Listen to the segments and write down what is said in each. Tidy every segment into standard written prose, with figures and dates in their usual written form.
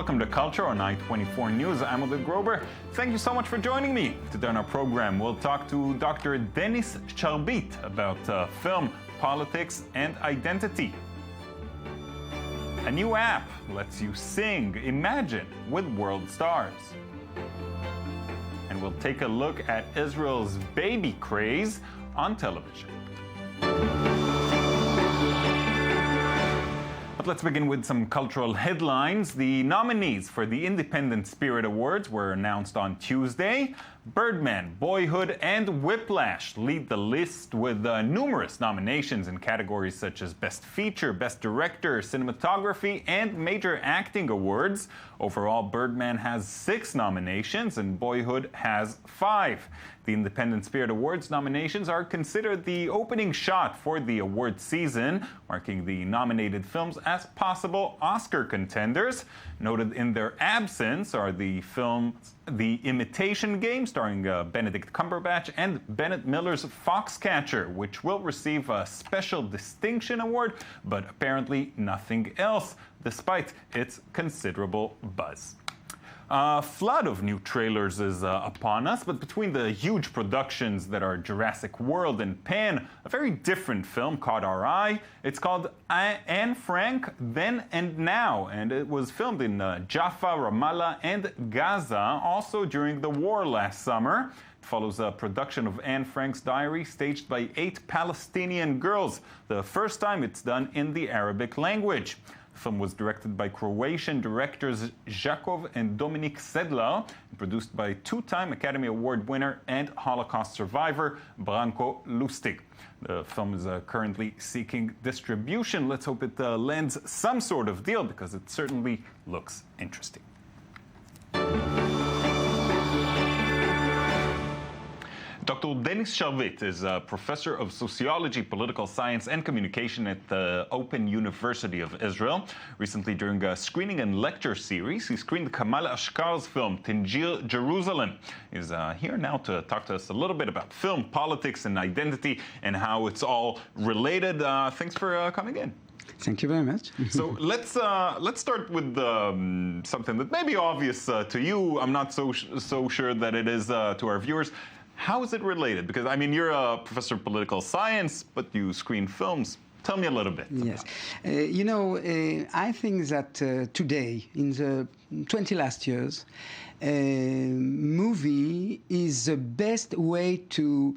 welcome to Culture on I-24 News. I'm Oded Grober. Thank you so much for joining me. Today on our program, we'll talk to Dr. Denis Charbit about film, politics, and identity. A new app lets you sing, imagine with world stars. And we'll take a look at Israel's baby craze on television. But let's begin with some cultural headlines. The nominees for the Independent Spirit Awards were announced on Tuesday. Birdman, Boyhood, and Whiplash lead the list with numerous nominations in categories such as Best Feature, Best Director, Cinematography, and Major Acting Awards. Overall, Birdman has 6 nominations and Boyhood has 5. The Independent Spirit Awards nominations are considered the opening shot for the award season, marking the nominated films as possible Oscar contenders. Noted in their absence are the films The Imitation Game, starring Benedict Cumberbatch, and Bennett Miller's Foxcatcher, which will receive a Special Distinction Award, but apparently nothing else, despite its considerable buzz. A flood of new trailers is upon us, but between the huge productions that are Jurassic World and Pan, a very different film caught our eye. It's called Anne Frank, Then and Now, and it was filmed in Jaffa, Ramallah, and Gaza, also during the war last summer. It follows a production of Anne Frank's diary staged by 8 Palestinian girls, the first time it's done in the Arabic language. The film was directed by Croatian directors Jakov and Dominik Sedlar, and produced by 2-time Academy Award winner and Holocaust survivor Branko Lustig. The film is currently seeking distribution. Let's hope it lands some sort of deal, because it certainly looks interesting. Dr. Denis Charbit is a professor of sociology, political science, and communication at the Open University of Israel. Recently, during a screening and lecture series, he screened Kamal Ashkar's film, Tangier Jerusalem. He's here now to talk to us a little bit about film, politics, and identity, and how it's all related. Thanks for coming in. Thank you very much. So let's start with something that may be obvious to you. I'm not so sure that it is to our viewers. How is it related? Because, I mean, you're a professor of political science, but you screen films. Tell me a little bit. Yes. I think that today, in the 20 last years, movie is the best way to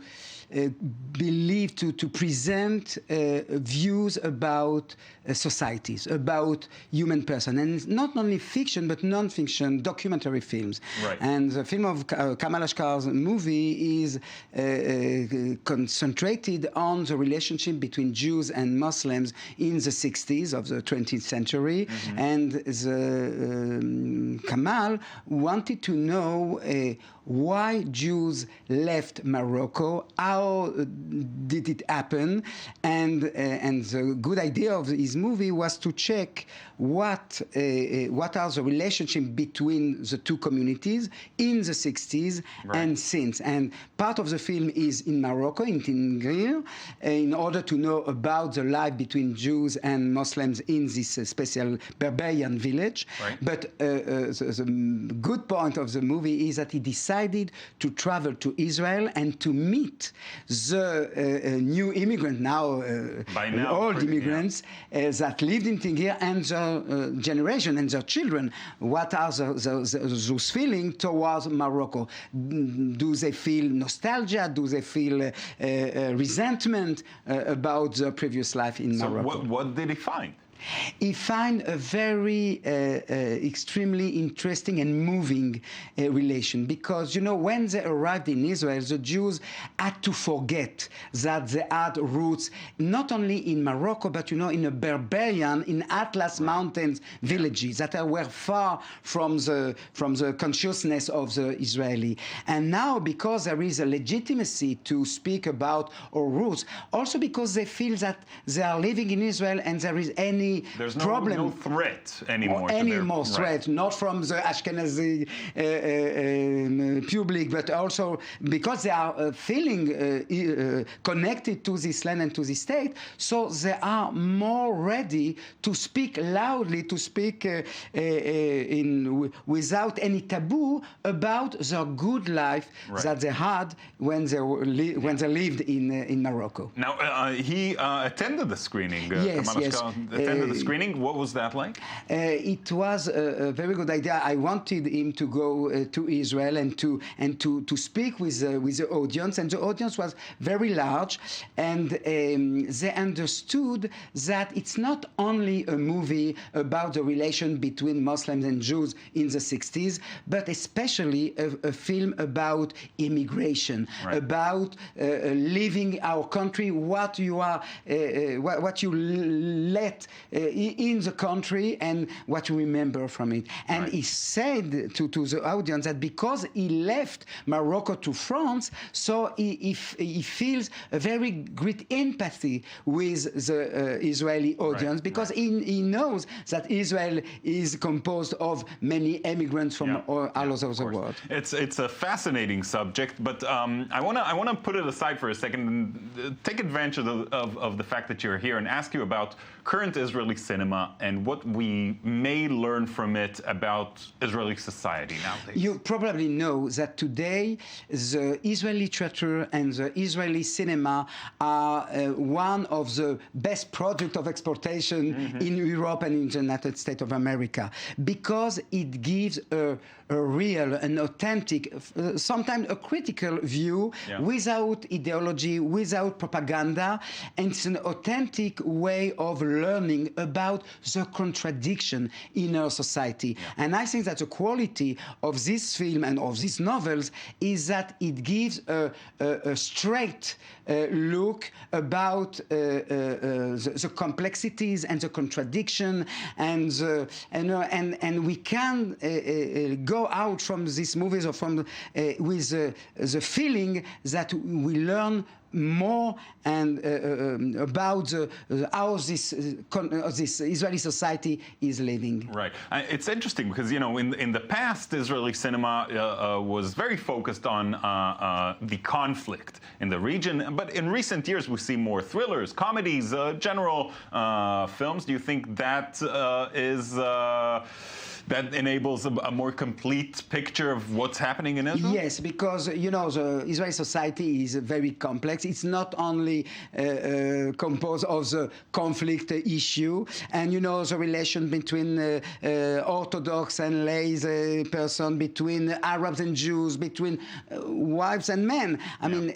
to present views about societies, about human person, and not only fiction but non-fiction documentary films. Right. And the film of Kamal Ashkar's movie is concentrated on the relationship between Jews and Muslims in the 60s of the 20th century, and Kamal wanted to know why Jews left Morocco, how did it happen, and the good idea of his movie was to check what are the relationship between the two communities in the 60s and since. And part of the film is in Morocco, in Tangier, in order to know about the life between Jews and Muslims in this special Berberian village. Right. But the good point of the movie is that he decided to travel to Israel and to meet the new immigrant, old immigrants that lived in Tangier, and the generation and their children. What are those feelings towards Morocco? Do they feel nostalgia? Do they feel resentment about the previous life in Morocco? So what did he find? He found a very extremely interesting and moving relation, because, you know, when they arrived in Israel, the Jews had to forget that they had roots not only in Morocco, but, you know, in a Berberian, in Atlas Mountains villages that were far from the consciousness of the Israeli. And now, because there is a legitimacy to speak about our roots, also because they feel that they are living in Israel and there is any any There's problem. no threat anymore. Any more Right. threat, not from the Ashkenazi public, but also because they are feeling connected to this land and to this state, so they are more ready to speak loudly, to speak without any taboo about the good life that they had when they lived in Morocco. Now, he attended the screening. Yes, Kamal yes. Ashkar attended the screening. What was that like? It was a very good idea. I wanted him to go to Israel and to speak with the audience, and the audience was very large, and they understood that it's not only a movie about the relation between Muslims and Jews in the 60s, but especially a film about immigration, about leaving our country, what you are, what you let in the country, and what you remember from it. And he said to the audience that because he left Morocco to France, so he feels a very great empathy with the Israeli audience, because he knows that Israel is composed of many immigrants from all over the world. It's a fascinating subject, but I want to put it aside for a second and take advantage of the fact that you're here and ask you about current Israeli cinema and what we may learn from it about Israeli society nowadays. You probably know that today the Israeli literature and the Israeli cinema are one of the best products of exportation in Europe and in the United States of America, because it gives a real, an authentic, sometimes a critical view without ideology, without propaganda, and it's an authentic way of learning about the contradiction in our society. And I think that the quality of this film and of these novels is that it gives a straight look about the complexities and the contradiction, and we can go out from these movies or from with the feeling that we learn more and about how this Israeli society is living. Right. It's interesting because, you know, in the past, Israeli cinema was very focused on the conflict in the region. But in recent years, we see more thrillers, comedies, general films. Do you think that that enables a more complete picture of what's happening in Israel? Yes, because, you know, the Israeli society is very complex. It's not only composed of the conflict issue, and, you know, the relation between Orthodox and lay person, between Arabs and Jews, between wives and men. I mean,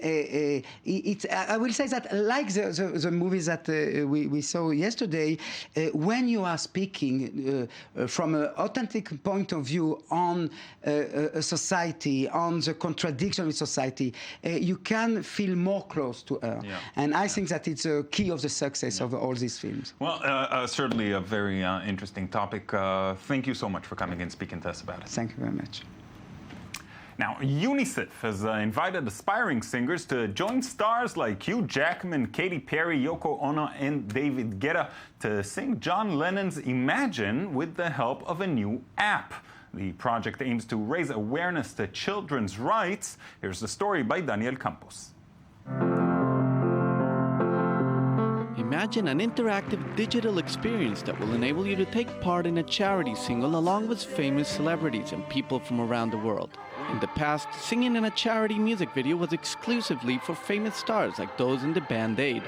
I will say that, like the movies that we saw yesterday, when you are speaking from an authentic point of view on a society, on the contradiction of society, you can feel more close to her. And I think that it's a key of the success of all these films. Well, certainly a very interesting topic. Thank you so much for coming and speaking to us about it. Thank you very much. Now, UNICEF has invited aspiring singers to join stars like Hugh Jackman, Katy Perry, Yoko Ono, and David Guetta to sing John Lennon's Imagine with the help of a new app. The project aims to raise awareness to children's rights. Here's the story by Daniel Campos. Imagine an interactive digital experience that will enable you to take part in a charity single along with famous celebrities and people from around the world. In the past, singing in a charity music video was exclusively for famous stars like those in the band Aid.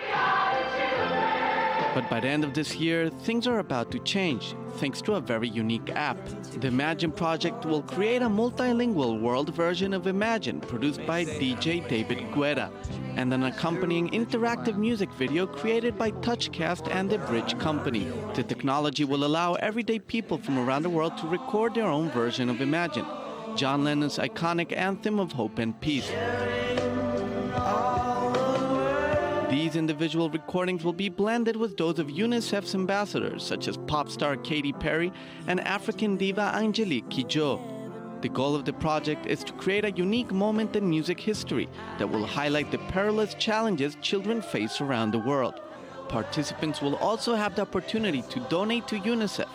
But by the end of this year, things are about to change, thanks to a very unique app. The Imagine project will create a multilingual world version of Imagine, produced by DJ David Guetta, and an accompanying interactive music video created by Touchcast and the Bridge Company. The technology will allow everyday people from around the world to record their own version of Imagine, John Lennon's iconic anthem of hope and peace. These individual recordings will be blended with those of UNICEF's ambassadors, such as pop star Katy Perry and African diva Angelique Kidjo. The goal of the project is to create a unique moment in music history that will highlight the perilous challenges children face around the world. Participants will also have the opportunity to donate to UNICEF.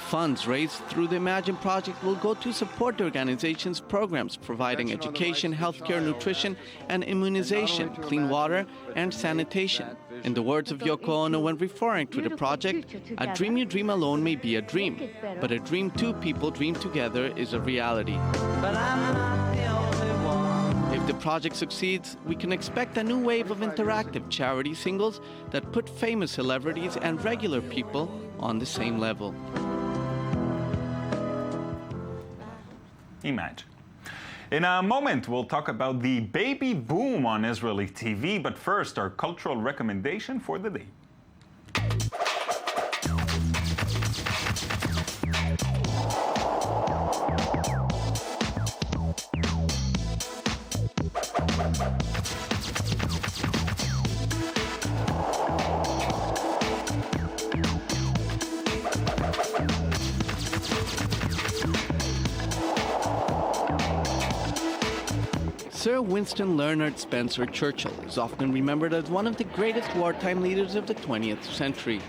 Funds raised through the Imagine project will go to support the organization's programs providing education, healthcare, nutrition, and immunization, clean water, and sanitation. In the words of Yoko Ono when referring to the project, a dream you dream alone may be a dream, but a dream two people dream together is a reality. If the project succeeds, we can expect a new wave of interactive charity singles that put famous celebrities and regular people on the same level. Imagine. In a moment, we'll talk about the baby boom on Israeli TV, but first, our cultural recommendation for the day. Sir Winston Leonard Spencer Churchill is often remembered as one of the greatest wartime leaders of the 20th century.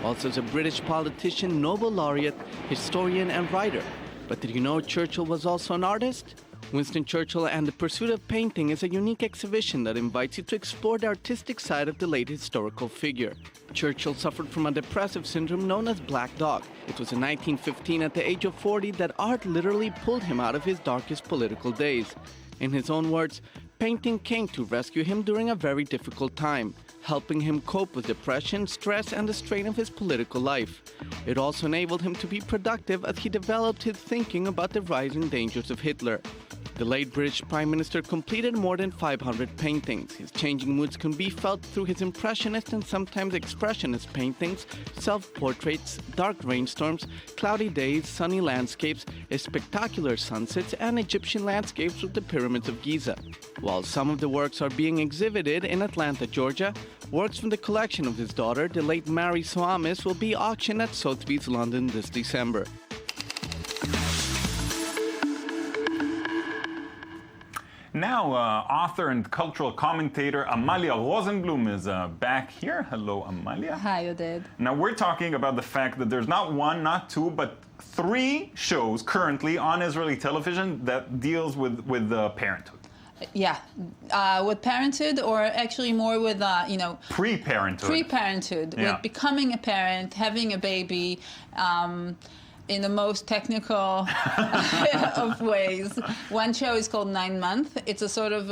Also as a British politician, Nobel laureate, historian, and writer. But did you know Churchill was also an artist? Winston Churchill and the Pursuit of Painting is a unique exhibition that invites you to explore the artistic side of the late historical figure. Churchill suffered from a depressive syndrome known as Black Dog. It was in 1915, at the age of 40, that art literally pulled him out of his darkest political days. In his own words, painting came to rescue him during a very difficult time, helping him cope with depression, stress, and the strain of his political life. It also enabled him to be productive as he developed his thinking about the rising dangers of Hitler. The late British Prime Minister completed more than 500 paintings. His changing moods can be felt through his impressionist and sometimes expressionist paintings, self-portraits, dark rainstorms, cloudy days, sunny landscapes, spectacular sunsets, and Egyptian landscapes with the pyramids of Giza. While some of the works are being exhibited in Atlanta, Georgia, works from the collection of his daughter, the late Mary Soames, will be auctioned at Sotheby's London this December. Now, author and cultural commentator Amalia Rosenblum is back here. Hello, Amalia. Hi, Oded. Now, we're talking about the fact that there's not one, not two, but 3 shows currently on Israeli television that deals with parenthood. Yeah, with parenthood, or actually more with, Pre-parenthood. Pre-parenthood, Yeah. with becoming a parent, having a baby, in the most technical of ways. One show is called 9 Month. It's a sort of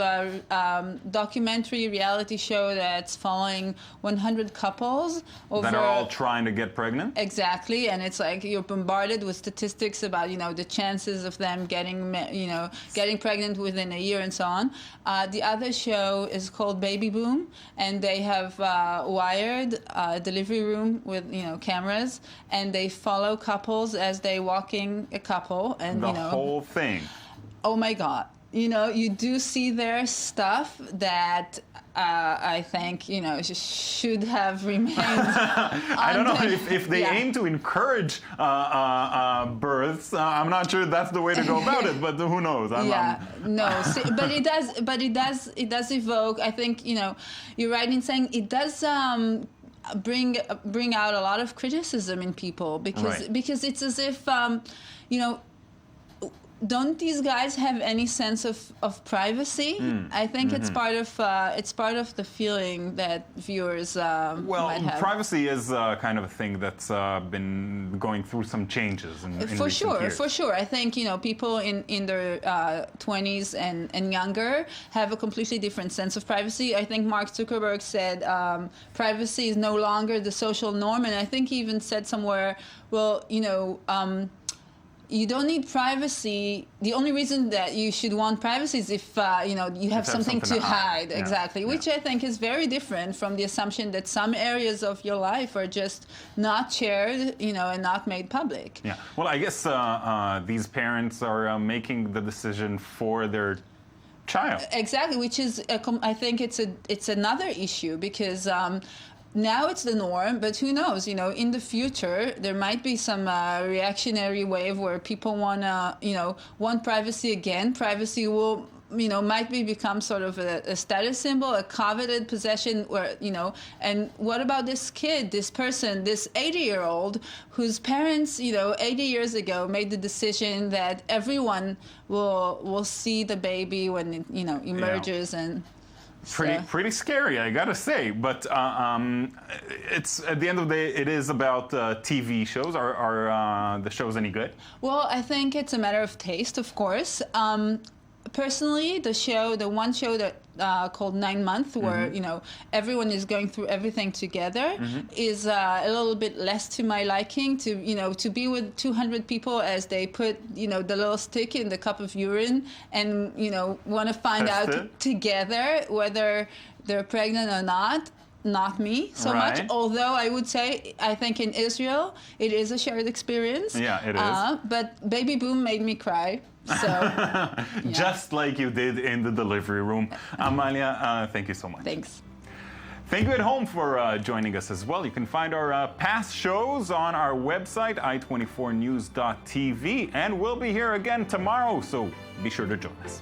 documentary reality show that's following 100 couples over... That are all trying to get pregnant? Exactly, and it's like you're bombarded with statistics about, the chances of them getting pregnant within a year and so on. The other show is called Baby Boom, and they have wired a delivery room with, cameras, and they follow couples as they walking a couple, and the whole thing. Oh my God! You do see their stuff that I think should have remained. I don't know if they aim to encourage births. I'm not sure that's the way to go about it, but who knows? No, but it does evoke. I think you're right in saying it does. Bring out a lot of criticism in people because it's as if don't these guys have any sense of privacy? I think it's part of the feeling that viewers might have. Privacy is kind of a thing that's been going through some changes in for recent sure, years. For sure. I think people in their 20s and younger have a completely different sense of privacy. I think Mark Zuckerberg said privacy is no longer the social norm, and I think he even said somewhere, well, you don't need privacy. The only reason that you should want privacy is if you have something to hide. Yeah. Exactly, which I think is very different from the assumption that some areas of your life are just not shared, and not made public. Yeah. Well, I guess these parents are making the decision for their child. Exactly, which is I think it's another issue because. Now it's the norm, but who knows? In the future, there might be some reactionary wave where people want privacy again. Privacy will might become sort of a status symbol, a coveted possession where, and what about this kid, this person, this 80-year-old whose parents, 80 years ago made the decision that everyone will see the baby when it, emerges and... Pretty scary, I gotta say. But it's at the end of the day, it is about TV shows. Are the shows any good? Well, I think it's a matter of taste, of course. Personally, the one show that called 9 Months, where everyone is going through everything together, is a little bit less to my liking. To be with 200 people as they put the little stick in the cup of urine and want to find out together whether they're pregnant or not. Not me so much, although I would say I think in Israel it is a shared experience. Yeah, it is. But Baby Boom made me cry. So, just like you did in the delivery room. Amalia, thank you so much. Thanks. Thank you at home for joining us as well. You can find our past shows on our website, i24news.tv, and we'll be here again tomorrow, so be sure to join us.